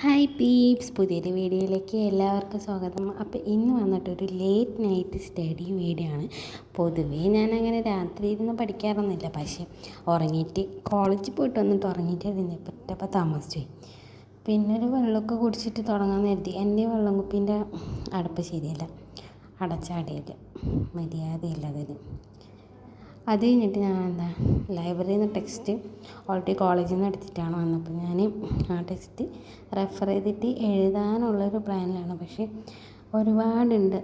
Hi Pepys, പുതിയൊരു വീഡിയോയിലേക്ക് എല്ലാവർക്കും സ്വാഗതം. അപ്പോൾ ഇന്ന് വന്നിട്ടൊരു ലേറ്റ് നൈറ്റ് സ്റ്റഡി വീഡിയോ ആണ്. പൊതുവേ ഞാനങ്ങനെ രാത്രി ഇരുന്ന് പഠിക്കാറൊന്നുമില്ല, പക്ഷേ ഉറങ്ങിയിട്ട് കോളേജിൽ പോയിട്ട് വന്നിട്ട് ഉറങ്ങിയിട്ട് എഴുന്നേറ്റപ്പോൾ താമസിച്ചു പോയി. പിന്നെ ഒരു വെള്ളമൊക്കെ കുടിച്ചിട്ട് തുടങ്ങാൻ കരുതി. എൻ്റെ വെള്ളം കുപ്പീൻ്റെ അടപ്പ് ശരിയല്ല, അടച്ചാടിയില്ല, മര്യാദയില്ല അതിന്. അത് കഴിഞ്ഞിട്ട് ഞാൻ ലൈബ്രറിയിൽ നിന്ന് ടെക്സ്റ്റ് ഓൾറെഡി കോളേജിൽ നിന്ന് എടുത്തിട്ടാണ് വന്നപ്പോൾ ഞാൻ ആ ടെക്സ്റ്റ് റെഫർ ചെയ്തിട്ട് എഴുതാനുള്ളൊരു പ്ലാനിലാണ്. പക്ഷേ ഒരുപാടുണ്ട്,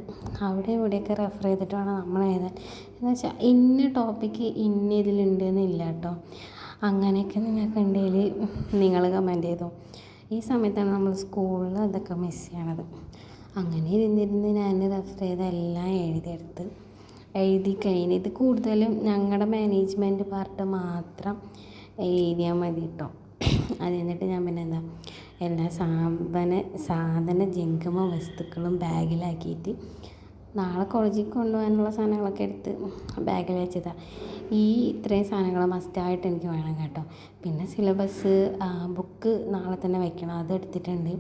അവിടെ ഇവിടെയൊക്കെ റെഫർ ചെയ്തിട്ട് വേണം നമ്മൾ എഴുതാൻ. എന്ന് വെച്ചാൽ ഇന്ന ടോപ്പിക്ക് ഇന്ന ഇതിലുണ്ട് എന്നില്ല കേട്ടോ. അങ്ങനെയൊക്കെ നിങ്ങൾക്ക് ഉണ്ടെങ്കിൽ നിങ്ങൾ കമൻറ്റ് ചെയ്തോ. ഈ സമയത്താണ് നമ്മൾ സ്കൂളിൽ അതൊക്കെ മിസ് ചെയ്യണത്. അങ്ങനെ ഇരുന്നിരുന്ന് ഞാൻ റെഫർ ചെയ്ത എല്ലാം എഴുതി കഴിഞ്ഞ് ഇത് കൂടുതലും ഞങ്ങളുടെ മാനേജ്മെൻറ്റ് പാർട്ട് മാത്രം എഴുതിയാൽ മതി കേട്ടോ. അത് എന്നിട്ട് ഞാൻ പിന്നെ എല്ലാ സാധന ജംഗമ വസ്തുക്കളും ബാഗിലാക്കിയിട്ട് നാളെ കോളേജിൽ കൊണ്ടുപോകാനുള്ള സാധനങ്ങളൊക്കെ എടുത്ത് ബാഗിൽ വെച്ചതാണ്. ഇത്രയും സാധനങ്ങൾ മസ്റ്റായിട്ട് എനിക്ക് വേണം കേട്ടോ. പിന്നെ സിലബസ് ബുക്ക് നാളെ തന്നെ വയ്ക്കണം, അത് എടുത്തിട്ടുണ്ട്.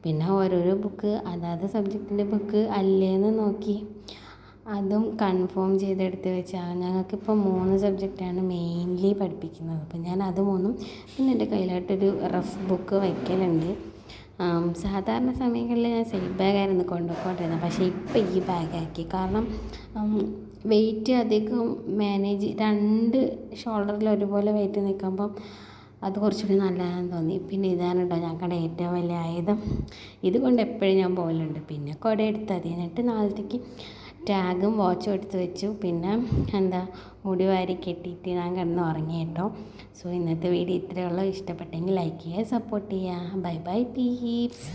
പിന്നെ ഓരോരോ ബുക്ക് അതാത് സബ്ജക്റ്റിൻ്റെ ബുക്ക് അല്ലേന്ന് നോക്കി അതും കൺഫേം ചെയ്തെടുത്ത് വെച്ചാൽ ഞങ്ങൾക്കിപ്പോൾ 3 സബ്ജക്റ്റാണ് മെയിൻലി പഠിപ്പിക്കുന്നത്. അപ്പോൾ ഞാൻ അത് 3 പിന്നെ എൻ്റെ കയ്യിലായിട്ടൊരു റഫ് ബുക്ക് വയ്ക്കലുണ്ട്. സാധാരണ സമയങ്ങളിൽ ഞാൻ സെൽഫ് ബാഗായിരുന്നു കൊണ്ടുപോയിക്കൊണ്ടിരുന്നത്, പക്ഷേ ഇപ്പോൾ ഈ ബാഗാക്കി. കാരണം വെയിറ്റ് അധികം മാനേജ് 2 ഷോൾഡറിൽ ഒരുപോലെ വെയിറ്റ് നിൽക്കുമ്പം അത് കുറച്ചുകൂടി നല്ലതാണെന്ന് തോന്നി. പിന്നെ ഇതാണ് കേട്ടോ ഞങ്ങളുടെ ഏറ്റവും വലിയ ആയുധം. ഇതുകൊണ്ട് എപ്പോഴും ഞാൻ പോകലുണ്ട്. പിന്നെ കുട എടുത്തത് എന്നിട്ട് നാളത്തേക്ക് ടാഗും വാച്ചും എടുത്ത് വെച്ചു. പിന്നെ മുടി വാരി കെട്ടിയിട്ട് ഞാൻ കിടന്ന് ഉറങ്ങി കേട്ടോ. സോ ഇന്നത്തെ വീഡിയോ ഇത്രയേ ഉള്ളൂ. ഇഷ്ടപ്പെട്ടെങ്കിൽ ലൈക്ക് ചെയ്യുക, സപ്പോർട്ട് ചെയ്യുക. Bye bye Pepys.